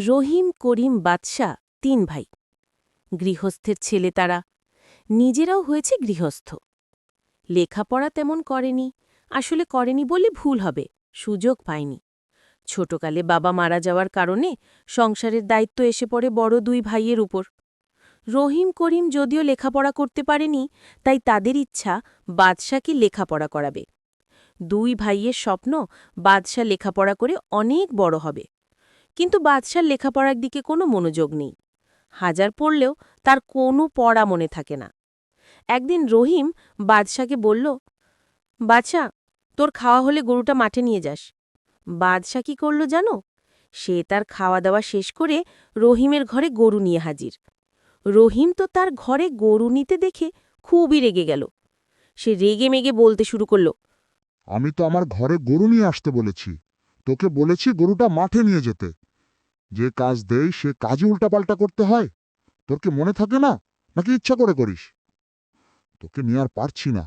রহিম, করিম, বাদশা ৩ ভাই। গৃহস্থের ছেলে তারা, নিজেরাও হয়েছে গৃহস্থ। লেখাপড়া তেমন করেনি, আসলে করেনি বলে ভুল হবে, সুযোগ পায়নি। ছোটকালে বাবা মারা যাওয়ার কারণে সংসারের দায়িত্ব এসে পড়ে বড় ২ ভাইয়ের উপর। রহিম, করিম যদিও লেখাপড়া করতে পারেনি, তাই তাদের ইচ্ছা বাদশাকে লেখাপড়া করাবে। ২ ভাইয়ের স্বপ্ন বাদশা লেখাপড়া করে অনেক বড় হবে। কিন্তু বাদশার লেখাপড়ার দিকে কোনো মনোযোগ নেই। হাজার পড়লেও তার কোনো পড়া মনে থাকে না। একদিন রহিম বাদশাকে বলল, বাদশা, তোর খাওয়া হলে গরুটা মাঠে নিয়ে যাস। বাদশা কি করল জানো? সে তার খাওয়া দাওয়া শেষ করে রহিমের ঘরে গরু নিয়ে হাজির। রহিম তো তার ঘরে গরু নিতে দেখে খুবই রেগে গেল। সে রেগে মেগে বলতে শুরু করল, আমি তো আমার ঘরে গরু নিয়ে আসতে বলেছি। তোকে বলেছি গরুটা মাঠে নিয়ে যেতে। যে কাজ দেই সে কাজই উল্টাপাল্টা করতে হয়। তোর কি মনে থাকে না, নাকি ইচ্ছা করে করিস? তোকে নিয়ে আর পারছি না।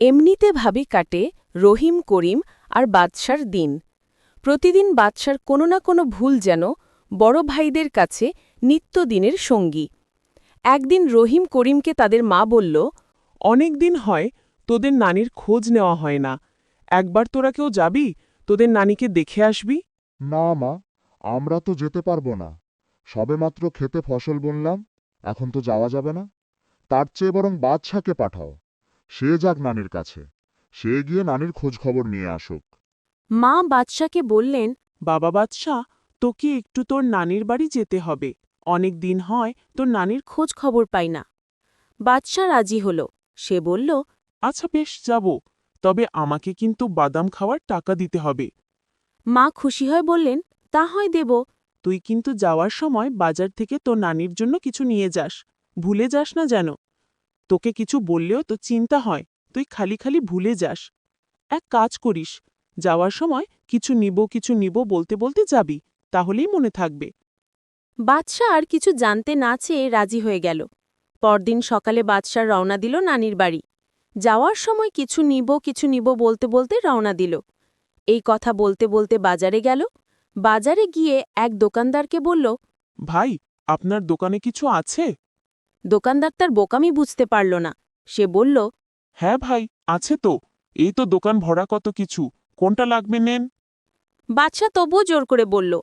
এমনিতে ভাবে কাটে রহিম, করিম আর বাদশার দিন। প্রতিদিন বাদশার কোনো না কোনো ভুল যেন বড় ভাইদের কাছে নিত্যদিনের সঙ্গী। একদিন রহিম করিমকে তাদের মা বলল, অনেক দিন হয় তোদের নানির খোঁজ নেওয়া হয় না। একবার তোরা কেউ যাবি, তোদের নানিকে দেখে আসবি। না মা, আমরা তো যেতে পারবো না। সবেমাত্র খেতে ফসল বুনলাম, এখন তো যাওয়া যাবে না। তার চেয়ে বরং বাদশাকে পাঠাও। সে যাক নানির কাছে। সে গিয়ে নানির খোঁজ খবর নিয়ে আসুক। মা বাদশাকে বললেন, বাবা বাদশা, তোকে একটু তোর নানির বাড়ি যেতে হবে। অনেক দিন হয় তোর নানির খোঁজ খবর পাই না। বাদশা রাজি হল। সে বলল, আচ্ছা বেশ, যাব। তবে আমাকে কিন্তু বাদাম খাওয়ার টাকা দিতে হবে। মা খুশি হয়ে বললেন, তা হয় দেব। তুই কিন্তু যাওয়ার সময় বাজার থেকে তোর নানির জন্য কিছু নিয়ে যাস। ভুলে যাস না যেন। তোকে কিছু বললেও তো চিন্তা হয়, তুই খালি খালি ভুলে যাস। এক কাজ করিস, যাওয়ার সময় কিছু নিব বলতে বলতে যাবি, তাহলেই মনে থাকবে। বাদশা আর কিছু জানতে না চেয়ে রাজি হয়ে গেল। পরদিন সকালে বাদশা রওনা দিল নানির বাড়ি। যাওয়ার সময় কিছু নিব বলতে বলতে রওনা দিল। এই কথা বলতে বলতে বাজারে গেল। বাজারে গিয়ে এক দোকানদারকে বলল, ভাই, আপনার দোকানে কিছু আছে? দোকানদার তার বোকামি বুঝতে পারল না। সে বলল, হ্যাঁ ভাই, আছে তো। এই তো দোকান ভরা কত কিছু। কোনটা লাগবে নেন। বাদশা তবুও জোর করে বলল,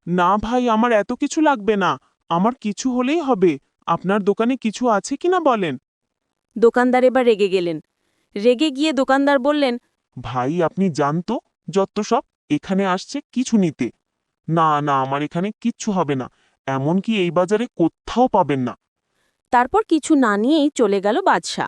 না ভাই, আমার এত কিছু লাগবে না। আমার কিছু হলেই হবে। আপনার দোকানে কিছু আছে কিনা বলেন। দোকানদার এবার রেগে গেলেন। রেগে গিয়ে দোকানদার বললেন, ভাই, আপনি জানতো যত সব এখানে আসছে কিছু নিতে। না না, আমার এখানে কিচ্ছু হবে না। এমনকি এই বাজারে কোথাও পাবেন না। তারপর কিছু না নিয়েই চলে গেল বাদশা।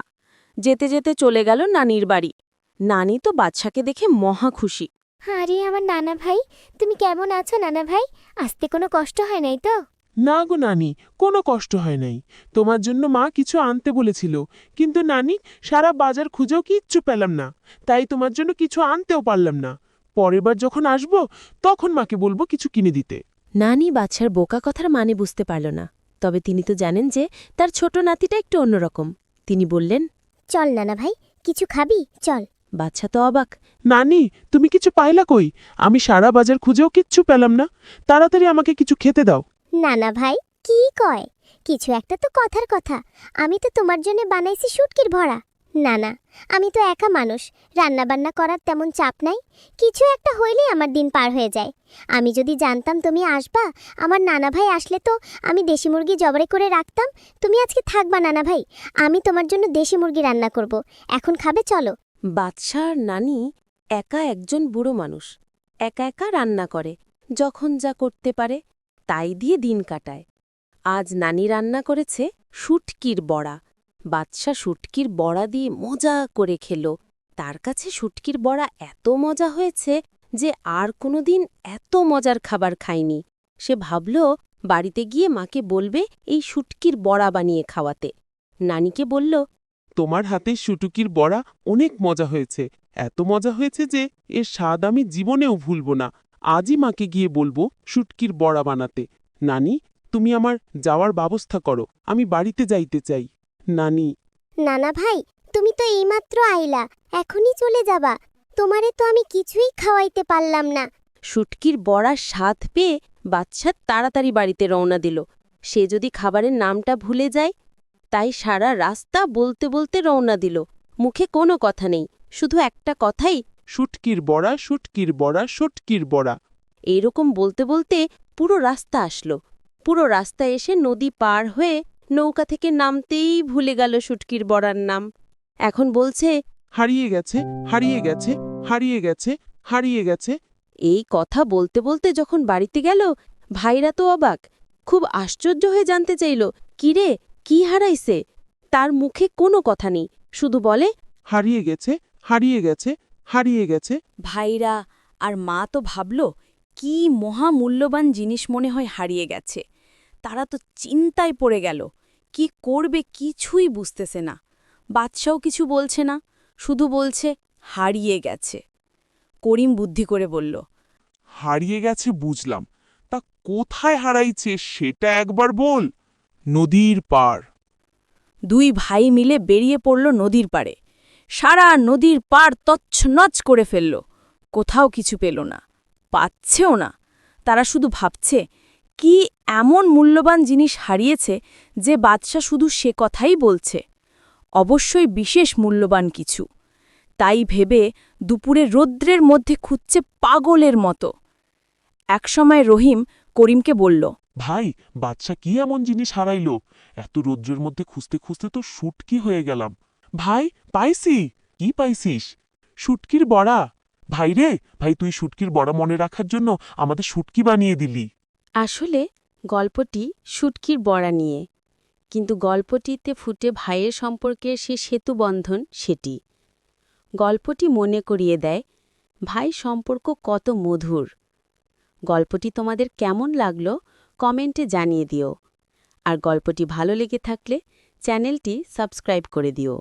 যেতে যেতে চলে গেল নানির বাড়ি। নানি তো বাদশাকে দেখে মহা খুশি। আরে আমার নানা ভাই, তুমি কেমন আছো নানা ভাই? আসতে কোনো কষ্ট হয় নাই তো? না গো নানি, কোনো কষ্ট হয় নাই। তোমার জন্য মা কিছু আনতে বলেছিল, কিন্তু নানি, সারা বাজার খুঁজেও কিচ্ছু পেলাম না। তাই তোমার জন্য কিছু আনতেও পারলাম না। পরের বার যখন আসবো, তখন মাকে বলবো কিছু কিনে দিতে। নানি বাদশার বোকা কথার মানে বুঝতে পারল না। তবে তিনি তো জানেন যে তার ছোট নাতিটা একটু অন্যরকম। তিনি বললেন, চল নানা ভাই, কিছু খাবি? চল। বাদশা তো অবাক। নানি, তুমি কিছু পাইলা কই? আমি সারা বাজার খুঁজেও কিচ্ছু পেলাম না। তাড়াতাড়ি আমাকে কিছু খেতে দাও। নানা ভাই কি কয়? কিছু একটা তো কথার কথা। আমি তো তোমার জন্য বানাইছি শুটকির ভরা। না না, আমি তো একা মানুষ, রান্না বান্না করার তেমন চাপ নাই। কিছু একটা হইলেই আমার দিন পার হয়ে যায়। আমি যদি জানতাম তুমি আসবা, আমার নানা ভাই আসলে তো আমি দেশি মুরগি জবাই করে রাখতাম। তুমি আজকে থাকবা নানা ভাই, আমি তোমার জন্য দেশি মুরগি রান্না করব। এখন খাবে? চলো। বাদশা আর নানি একা একজন বুড়ো মানুষ। একা একা রান্না করে, যখন যা করতে পারে তাই দিয়ে দিন কাটায়। আজ নানি রান্না করেছে শুটকির বড়া। বাদশা শুটকির বড়া দিয়ে মজা করে খেল। তার কাছে শুটকির বড়া এত মজা হয়েছে যে আর কোনোদিন এত মজার খাবার খায়নি। সে ভাবল বাড়িতে গিয়ে মাকে বলবে এই শুটকির বড়া বানিয়ে খাওয়াতে। নানিকে বলল, তোমার হাতে শুটুকির বড়া অনেক মজা হয়েছে। এত মজা হয়েছে যে এর স্বাদ আমি জীবনেও ভুলব না। আজই মাকে গিয়ে বলবো শুটকির বড়া বানাতে। নানি, তুমি আমার যাওয়ার ব্যবস্থা করো, আমি বাড়িতে যাইতে চাই। নানি। নানা ভাই, তুমি তো এইমাত্র আইলা, এখনই চলে যাবা? তোমারে তো আমি কিছুই খাওয়াইতে পারলাম না। শুটকির বড়ার স্বাদ পেয়ে বাদশা তাড়াতাড়ি বাড়িতে রওনা দিল। সে যদি খাবারের নামটা ভুলে যায়, তাই সারা রাস্তা বলতে বলতে রওনা দিল। মুখে কোনো কথা নেই, শুধু একটা কথাই, শুটকির বড়া, শুটকির বড়া, শুটকির বড়া। এইরকম বলতে বলতে পুরো রাস্তা আসলো। পুরো রাস্তা এসে নদী পার হয়ে নৌকা থেকে নামতেই ভুলে গেল শুটকির বড়ার নাম। এখন বলছে, হারিয়ে গেছে, হারিয়ে গেছে, হারিয়ে গেছে, হারিয়ে গেছে। এই কথা বলতে বলতে যখন বাড়িতে গেল, ভাইরা তো অবাক, খুব আশ্চর্য হয়ে জানতে চাইল, কিরে, কি হারাইছে? তার মুখে কোনো কথা নেই, শুধু বলে, হারিয়ে গেছে, হারিয়ে গেছে, হারিয়ে গেছে। ভাইরা আর মা তো ভাবল, কি মহামূল্যবান জিনিস মনে হয় হারিয়ে গেছে। তারা তো চিন্তায় পড়ে গেল, কি করবে কিছুই বুঝতেছে না। বাদশাও কিছু বলছে না, শুধু বলছে হারিয়ে গেছে। করিম বুদ্ধি করে বলল, হারিয়ে গেছে বুঝলাম, তা কোথায় হারাইছে সেটা একবার বল। নদীর পার। দুই ভাই মিলে বেরিয়ে পড়ল নদীর পাড়ে। সারা নদীর পাড় তছনছ করে ফেলল, কোথাও কিছু পেল না, পাচ্ছেও না। তারা শুধু ভাবছে, কি এমন মূল্যবান জিনিস হারিয়েছে যে বাদশা শুধু সে কথাই বলছে। অবশ্যই বিশেষ মূল্যবান কিছু। তাই ভেবে দুপুরে রৌদ্রের মধ্যে খুঁজছে পাগলের মতো। একসময় রহিম করিমকে বলল, ভাই, বাচ্চা কি এমন জিনিস হারাইল? এত রৌদ্রের মধ্যে খুঁজতে খুঁজতে তো শুটকি হয়ে গেলাম। ভাই, পাইছি। কি পাইছিস? শুটকির বড়া। ভাই রে, ভাই, তুই শুটকির বড়া মনে রাখার জন্য আমাদের শুটকি বানিয়ে দিলি। আসলে গল্পটি শুটকির বড়া নিয়ে, কিন্তু গল্পটিতে ফুটে ভাইয়ের সম্পর্কের সে সেতুবন্ধন সেটি। গল্পটি মনে করিয়ে দেয় ভাই সম্পর্ক কত মধুর। গল্পটি তোমাদের কেমন লাগলো কমেন্টে জানিয়ে দিও। আর গল্পটি ভালো লেগে থাকলে চ্যানেলটি সাবস্ক্রাইব করে দিও।